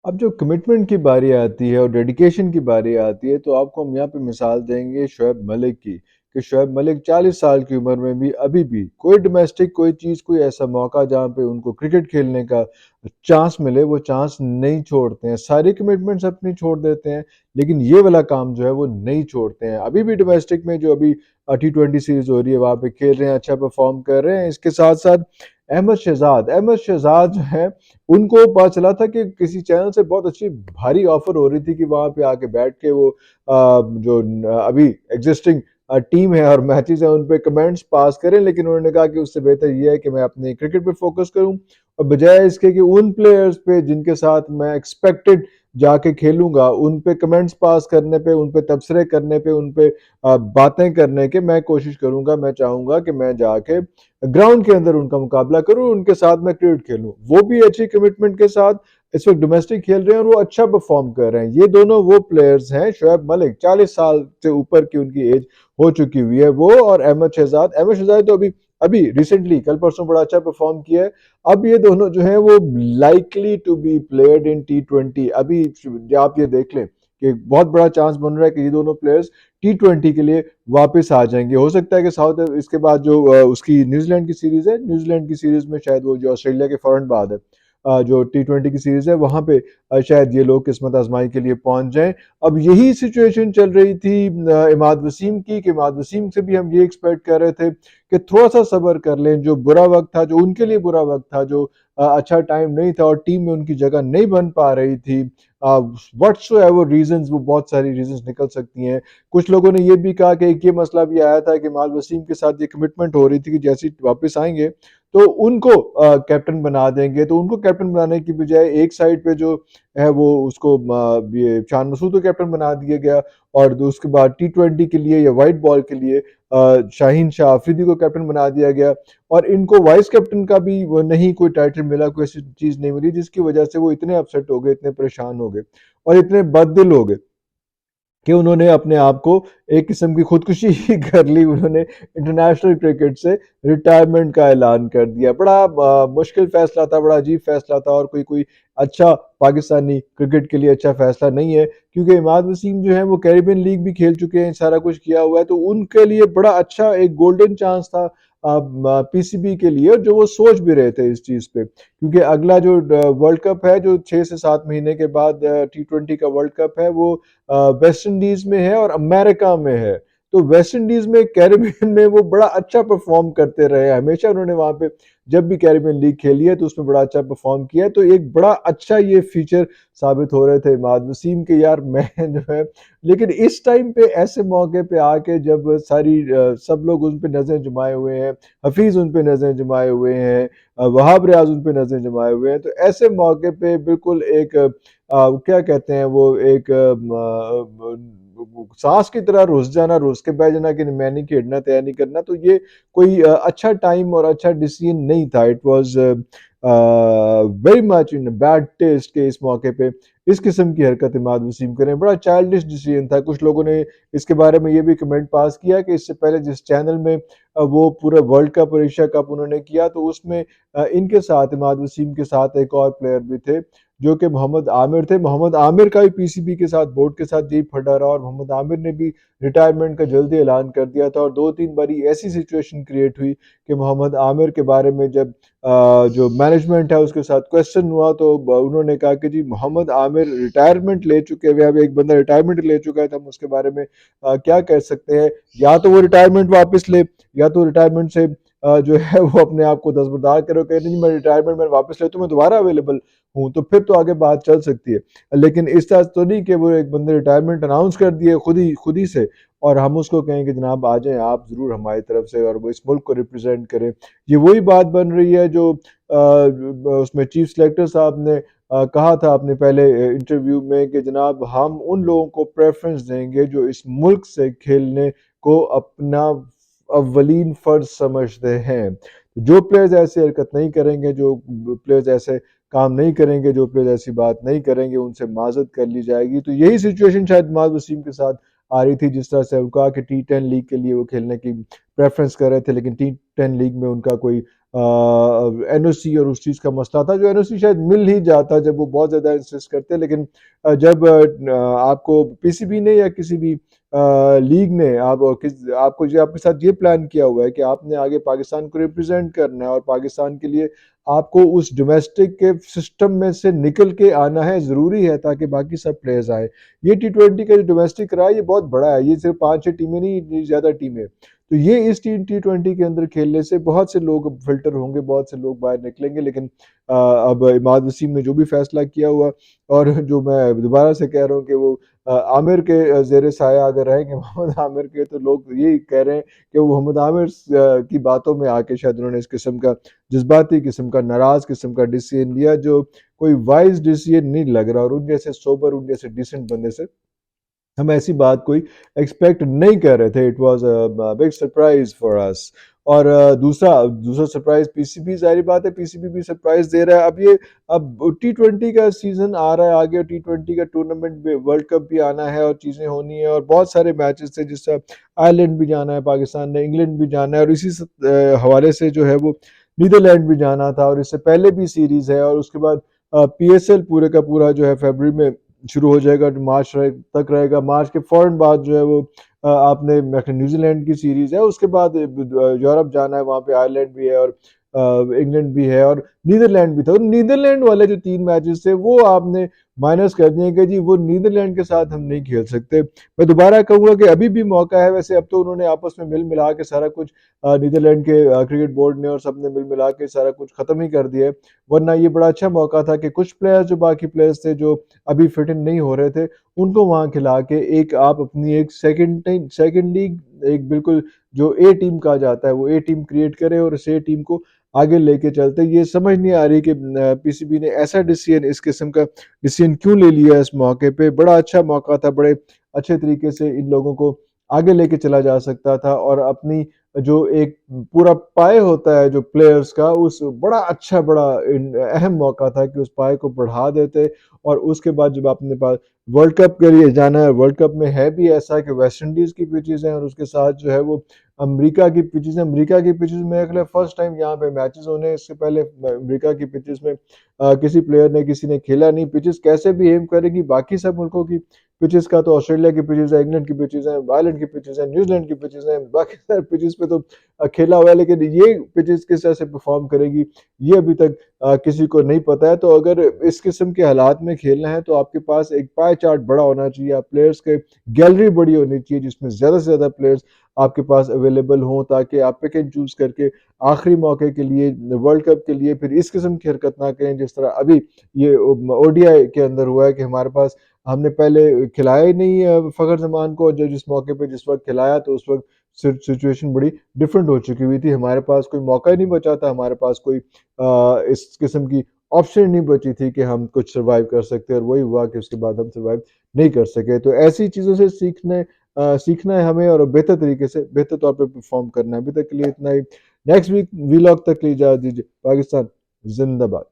अब जब कमिटमेंट की बारी आती है और डेडिकेशन की बारी आती है तो आपको हम यहाँ पे मिसाल देंगे शोएब मलिक की कि शोएब मलिक 40 साल की उम्र में भी अभी भी कोई डोमेस्टिक कोई चीज़ कोई ऐसा मौका जहाँ पे उनको क्रिकेट खेलने का चांस मिले वो चांस नहीं छोड़ते हैं। सारी कमिटमेंट्स अपनी छोड़ देते हैं लेकिन ये वाला काम जो है वो नहीं छोड़ते हैं। अभी भी डोमेस्टिक में जो अभी T20 सीरीज हो रही है वहाँ पे खेल रहे हैं, अच्छा परफॉर्म कर रहे हैं। इसके साथ साथ अहमद शहजाद जो है उनको पता चला था कि किसी चैनल से बहुत अच्छी भारी ऑफर हो रही थी कि वहाँ पे आके बैठ के वो अभी एग्जिस्टिंग टीम है और मैचेस हैं उन पे कमेंट्स पास करें, लेकिन उन्होंने कहा कि उससे बेहतर ये है कि मैं अपने क्रिकेट पे फोकस करूं और बजाय इसके कि उन प्लेयर्स पे जिनके साथ मैं एक्सपेक्टेड जाके खेलूंगा उन पे कमेंट्स पास करने पे, उन पे तबसरे करने पे, उन पे बातें करने के मैं कोशिश करूंगा, मैं चाहूंगा कि मैं जाके ग्राउंड के अंदर उनका मुकाबला करूं, उनके साथ मैं क्रिकेट खेलूं। वो भी अच्छी कमिटमेंट के साथ इस वक्त डोमेस्टिक खेल रहे हैं और वो अच्छा परफॉर्म कर रहे हैं। ये दोनों वो प्लेयर्स हैं, शोएब मलिक 40 साल से ऊपर की उनकी एज हो चुकी हुई है वो, और अहमद शहजाद तो अभी अभी रिसेंटली कल परसों बड़ा अच्छा परफॉर्म किया है। अब ये दोनों जो है वो likely to be played in T20। अभी आप ये देख लें कि बहुत बड़ा चांस बन रहा है कि ये दोनों प्लेयर्स T20 के लिए वापस आ जाएंगे। हो सकता है कि साउथ इसके बाद जो उसकी न्यूजीलैंड की सीरीज है, न्यूजीलैंड की सीरीज में शायद वो जो ऑस्ट्रेलिया के फौरन बाद है जो T20 की सीरीज है वहां पे शायद ये लोग किस्मत आजमाई के लिए पहुंच जाएं। अब यही सिचुएशन चल रही थी इमाद वसीम की, कि इमाद वसीम से भी हम ये एक्सपेक्ट कर रहे थे कि थोड़ा सा सब्र कर लें। जो बुरा वक्त था, जो उनके लिए बुरा वक्त था, जो अच्छा टाइम नहीं था और टीम में उनकी जगह नहीं बन पा रही थी, व्हाट्सोएवर रीजंस, वो बहुत सारी रीजंस निकल सकती हैं। कुछ लोगों ने ये भी कहा कि एक ये मसला भी आया था कि इमाद वसीम के साथ ये कमिटमेंट हो रही थी कि जैसे ही वापस आएंगे तो उनको कैप्टन बना देंगे। तो उनको कैप्टन बनाने की बजाय एक साइड पे जो है वो उसको ये शान मसूद को कैप्टन बना दिया गया, और उसके बाद T20 के लिए या वाइट बॉल के लिए शाहीन शाह अफरीदी को कैप्टन बना दिया गया, और इनको वाइस कैप्टन का भी वो नहीं कोई टाइटल मिला, कोई ऐसी चीज नहीं मिली, जिसकी वजह से वो इतने अपसेट हो गए, इतने परेशान हो गए और इतने बददिल हो गए कि उन्होंने अपने आप को एक किस्म की खुदकुशी ही कर ली। उन्होंने इंटरनेशनल क्रिकेट से रिटायरमेंट का ऐलान कर दिया। बड़ा मुश्किल फैसला था, बड़ा अजीब फैसला था और कोई कोई अच्छा पाकिस्तानी क्रिकेट के लिए अच्छा फैसला नहीं है, क्योंकि इमाद वसीम जो है वो कैरिबियन लीग भी खेल चुके हैं, सारा कुछ किया हुआ है, तो उनके लिए बड़ा अच्छा एक गोल्डन चांस था पीसीबी के लिए, जो वो सोच भी रहे थे इस चीज़ पे, क्योंकि अगला जो वर्ल्ड कप है जो 6 से 7 महीने के बाद T20 का वर्ल्ड कप है वो वेस्ट इंडीज में है और अमेरिका में है। तो वेस्ट इंडीज में, कैरिबियन में वो बड़ा अच्छा परफॉर्म करते रहे हमेशा। उन्होंने वहां पे जब भी कैरिबियन लीग खेली है तो उसमें बड़ा अच्छा परफॉर्म किया है। तो एक बड़ा अच्छा ये फीचर साबित हो रहे थे इमाद वसीम के, यार मैं जो है। लेकिन इस टाइम पे ऐसे मौके पे आके जब सब लोग उन पे नजरें जमाए हुए हैं, हफीज उन पे नजरें जमाए हुए हैं, वहाब रियाज उन पे नजरें जमाए हुए हैं, तो ऐसे मौके पे बिल्कुल एक क्या कहते हैं वो, एक सांस की तरह रुस जाना, रुस के बैठ जाना कि मैं नहीं खेलना, तय नहीं करना, तो ये कोई अच्छा टाइम और अच्छा डिसीजन नहीं था। It was very much in bad taste के इस मौके पे इस किस्म की हरकत इमाद वसीम करें। बड़ा चाइल्डिश डिसीजन था। कुछ लोगों ने इसके बारे में ये भी कमेंट पास किया कि इससे पहले जिस चैनल में वो पूरा वर्ल्ड कप और एशिया कप उन्होंने किया, तो उसमें इनके साथ, इमाद वसीम के साथ एक और प्लेयर भी थे जो कि मोहम्मद आमिर थे। मोहम्मद आमिर का भी पीसीबी के साथ, बोर्ड के साथ यही फटा रहा, और मोहम्मद आमिर ने भी रिटायरमेंट का जल्दी ऐलान कर दिया था। और 2-3 बारी ऐसी सिचुएशन क्रिएट हुई कि मोहम्मद आमिर के बारे में जब जो मैनेजमेंट है उसके साथ क्वेश्चन हुआ तो उन्होंने कहा कि जी मोहम्मद आमिर रिटायरमेंट ले चुके हैं, अब एक बंदा रिटायरमेंट ले चुका है तो हम उसके बारे में क्या कह सकते हैं। या तो वो रिटायरमेंट वापस ले, या तो रिटायरमेंट से जो है वो अपने आप को दस्तबरदार करो, कहते नहीं मैं रिटायरमेंट में वापस ले तो मैं दोबारा अवेलेबल हूँ, तो फिर तो आगे बात चल सकती है। लेकिन इस तरह तो नहीं कि वो एक बंदे रिटायरमेंट अनाउंस कर दिए खुद ही से, और हम उसको कहें कि जनाब आ जाएं आप ज़रूर हमारी तरफ से और वो इस मुल्क को रिप्रेजेंट करें। ये वही बात बन रही है जो उसमें चीफ सेलेक्टर साहब ने कहा था अपने पहले इंटरव्यू में कि जनाब हम उन लोगों को प्रेफरेंस देंगे जो इस मुल्क से खेलने को अपना अव्वलीन फ़र्ज समझते हैं। जो प्लेयर्स ऐसी हरकत नहीं करेंगे, जो प्लेयर्स ऐसे काम नहीं करेंगे, जो प्लेयर्स ऐसी बात नहीं करेंगे, उनसे माजत कर ली जाएगी। तो यही सिचुएशन शायद इमाद वसीम के साथ आ रही थी, जिस तरह से उनका कि T10 लीग के लिए वो खेलने की प्रेफ़रेंस कर रहे थे, लेकिन T10 लीग में उनका कोई एनओसी और उस चीज़ का मसला था, जो एनओसी शायद मिल ही जाता जब वो बहुत ज़्यादा इंसिस्ट करते, लेकिन जब आपको पीसीबी ने या किसी भी लीग ने आपको जो आपके साथ ये प्लान किया हुआ है कि आपने आगे पाकिस्तान को रिप्रेजेंट करना है और पाकिस्तान के लिए आपको उस डोमेस्टिक के सिस्टम में से निकल के आना है, ज़रूरी है ताकि बाकी सब प्लेयर्स आए। ये T20 का जो डोमेस्टिक रहा है ये बहुत बड़ा है, ये सिर्फ 5-6 टीमें नहीं, इतनी ज़्यादा टीमें। तो ये इस T20 के अंदर खेलने से बहुत से लोग फिल्टर होंगे, बहुत से लोग बाहर निकलेंगे, लेकिन अब इमाद वसीम ने जो भी फैसला किया हुआ, और जो मैं दोबारा से कह रहा हूँ कि वो आमिर के ज़ेर साया अगर रहेंगे मोहम्मद आमिर के, तो लोग यही कह रहे हैं कि वो मोहम्मद आमिर की बातों में आके शायद उन्होंने इस किस्म का जज्बाती किस्म का, नाराज़ किस्म का डिसीजन लिया, जो कोई वाइज़ डिसीजन नहीं लग रहा, और उन जैसे सोबर, उन जैसे डिसेंट बंदे से हम ऐसी बात कोई एक्सपेक्ट नहीं कर रहे थे। It was a big surprise for us. और दूसरा दूसरा सरप्राइज़ पीसीबी, ज़ाहिर बात है पीसीबी भी सरप्राइज़ दे रहा है। अब टी20 का सीज़न आ रहा है आगे, और टी20 का टूर्नामेंट भी, वर्ल्ड कप भी आना है और चीज़ें होनी है, और बहुत सारे मैचेस थे, जिस तरह आयरलैंड भी जाना है पाकिस्तान ने, इंग्लैंड भी जाना है, और इसी हवाले से जो है वो नीदरलैंड भी जाना था, और इससे पहले भी सीरीज़ है, और उसके बाद पीएसएल पूरे का पूरा जो है फरवरी में शुरू हो जाएगा, जो मार्च तक रहेगा। मार्च के फ़ौरन बाद जो है वो आपने न्यूजीलैंड की सीरीज़ है, उसके बाद यूरोप जाना है, वहाँ पे आयरलैंड भी है, और इंग्लैंड भी है, और नीदरलैंड भी था। और नीदरलैंड वाले जो 3 मैचेस थे वो आपने माइनस कर दिए कि जी वो नीदरलैंड के साथ हम नहीं खेल सकते। मैं दोबारा कहूँगा कि अभी भी मौका है, वैसे अब तो उन्होंने आपस में मिल-मिला के सारा कुछ, नीदरलैंड के क्रिकेट बोर्ड ने और सबने मिल-मिला के सारा कुछ ख़त्म ही कर दिया है। वरना ये बड़ा अच्छा मौका था कि कुछ प्लेयर्स, जो बाकी प्लेयर्स थे जो अभी फिट इन नहीं हो रहे थे, उनको वहाँ खिला के एक आप अपनी एक सेकंड लीग, एक बिल्कुल जो ए टीम कहा जाता है, वो ए टीम क्रिएट करें और उस ए टीम को आगे लेके चलते। ये समझ नहीं आ रही कि पीसीबी ने ऐसा डिसीजन, इस किस्म का डिसीजन क्यों ले लिया इस मौके पे। बड़ा अच्छा मौका था, बड़े अच्छे तरीके से इन लोगों को आगे लेके चला जा सकता था, और अपनी जो एक पूरा पाए होता है जो प्लेयर्स का, उस बड़ा अच्छा, बड़ा अहम मौका था कि उस पाए को बढ़ा देते। और उसके बाद जब अपने पास वर्ल्ड कप के लिए जाना है, वर्ल्ड कप में है भी ऐसा कि वेस्ट इंडीज़ की पिचेज़ हैं, और उसके साथ जो है वो अमेरिका की पिचेज़ हैं। अमेरिका की पिचेज़ में अगले फर्स्ट टाइम यहाँ पे मैचेज़ होने हैं, इससे पहले अमेरिका की पिचेज़ में किसी प्लेयर ने, किसी ने खेला नहीं। पिचेज़ कैसे बिहेव करेगी बाकी सब मुल्कों की पिचेज़ का, तो ऑस्ट्रेलिया की पिचेज़ है, इंग्लैंड की पिचेज़ हैं, आयरलैंड की पिचेज़ हैं, न्यूज़ीलैंड की पिचेज़ हैं, बाकी सारे पिचेज़ पे तो खेला हुआ है, लेकिन ये पिचेज़ किस तरह से परफ़ॉर्म करेगी, ये अभी तक किसी को नहीं पता है। तो अगर इस किस्म के हालात में खेलना है, तो आपके पास एक पाई चार्ट बड़ा होना चाहिए, आप प्लेयर्स के गैलरी बड़ी होनी चाहिए, जिसमें ज़्यादा से ज़्यादा प्लेयर्स आपके पास अवेलेबल हों, ताकि आप पिक एंड चूज़ करके आखिरी मौके के लिए, वर्ल्ड कप के लिए, फिर इस किस्म की हरकत ना करें, जिस तरह अभी ये ओडीआई के अंदर हुआ है कि हमारे पास, हमने पहले खिलाया ही नहीं फ़खर ज़मान को, जो जिस मौके पे जिस वक़्त खिलाया, तो उस वक़्त सिचुएशन बड़ी डिफरेंट हो चुकी हुई थी। हमारे पास कोई मौका ही नहीं बचा था, हमारे पास कोई इस किस्म की ऑप्शन नहीं बची थी कि हम कुछ सर्वाइव कर सकते, और वही हुआ कि उसके बाद हम सर्वाइव नहीं कर सके। तो ऐसी चीज़ों से सीखना है हमें, और बेहतर तरीके से, बेहतर तौर पे परफ़ॉर्म करना है। अभी तक के लिए इतना ही। नेक्स्ट वीक वीलॉग तक के लिए इजाज़त दीजिए। पाकिस्तान ज़िंदाबाद।